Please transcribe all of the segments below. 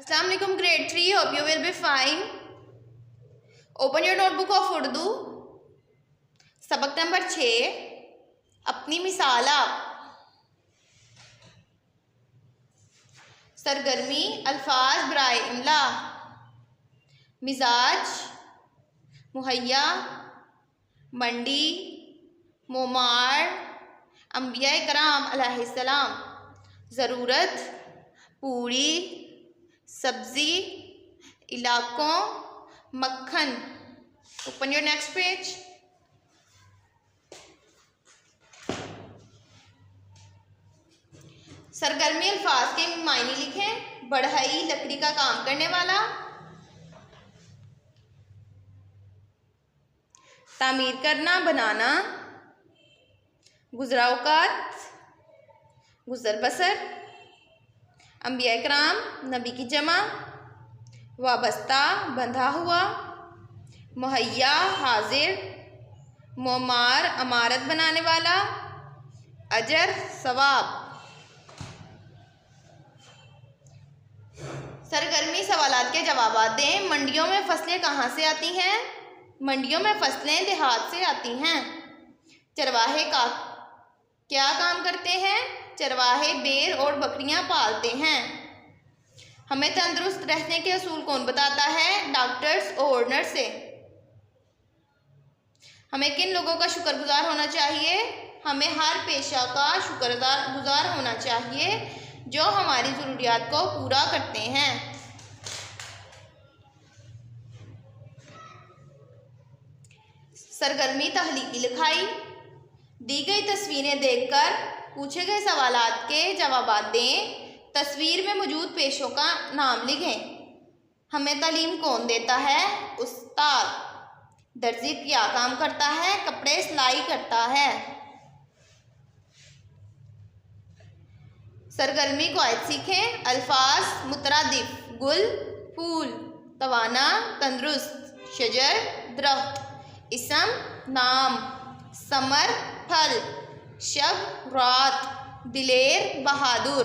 Assalamu alaikum grade 3, hope you will be fine. Open your notebook of Urdu. सबक number 6, अपनी मिसाल आप। सरगर्मी अल्फाज बराए इमला। मिजाज, मुहैया, मंडी, मोमार, अंबिया कराम अलैहिस्सलाम। ज़रूरत, पूरी, सब्जी, इलाकों, मक्खन। Open your next page. सरगर्मी अल्फाज के मायने लिखें। बढ़ई, लकड़ी का काम करने वाला। तामीर करना, बनाना। गुज़रा औक़ात, गुज़र बसर। अंबिया कराम, नबी की जमा। वाबस्ता, बंधा हुआ। मुहैया, हाजिर। मोमार, अमारत बनाने वाला। अजर, सवाब। सरगर्मी सवालात के जवाब दें। मंडियों में फसलें कहाँ से आती हैं? मंडियों में फसलें देहात से आती हैं। चरवाहे का क्या काम करते हैं? चरवाहे बैल और बकरियां पालते हैं। हमें तंदुरुस्त रहने के असूल कौन बताता है? डॉक्टर्स और नर्से। हमें किन लोगों का शुक्रगुजार होना चाहिए? हमें हर पेशा का शुक्रगुजार होना चाहिए जो हमारी ज़रूरियात को पूरा करते हैं। सरगर्मी तहलीकी लिखाई। दी गई तस्वीरें देखकर पूछे गए सवालात के जवाब दें। तस्वीर में मौजूद पेशों का नाम लिखें। हमें तालीम कौन देता है? उस्ताद। दर्जी क्या काम करता है? कपड़े सिलाई करता है। सरगर्मी को आयत सीखें। अल्फाज मुतरादिफ, गुल, फूल। तवाना, तंदुरुस्त। शजर, दरख्त। इसम, नाम। समर, फल। शब, रात। दिलेर, बहादुर।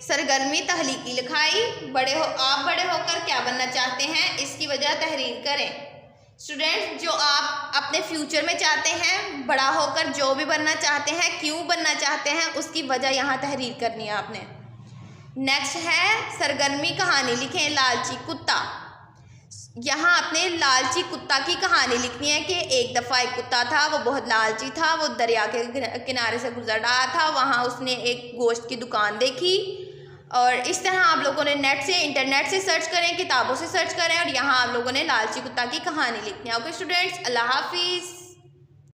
सरगर्मी तहलीकी लिखाई। आप बड़े होकर क्या बनना चाहते हैं? इसकी वजह तहरीर करें। स्टूडेंट्स, जो आप अपने फ्यूचर में चाहते हैं, बड़ा होकर जो भी बनना चाहते हैं, क्यों बनना चाहते हैं, उसकी वजह यहाँ तहरीर करनी है आपने। नेक्स्ट है सरगर्मी कहानी लिखें। लालची कुत्ता। यहाँ आपने लालची कुत्ता की कहानी लिखनी है कि एक दफ़ा एक कुत्ता था, वो बहुत लालची था। वो दरिया के किनारे से गुजर रहा था। वहाँ उसने एक गोश्त की दुकान देखी और इस तरह आप लोगों ने इंटरनेट से सर्च करें, किताबों से सर्च करें और यहाँ आप लोगों ने लालची कुत्ता की कहानी लिखनी है। ओके स्टूडेंट्स, अल्लाह हाफिज़।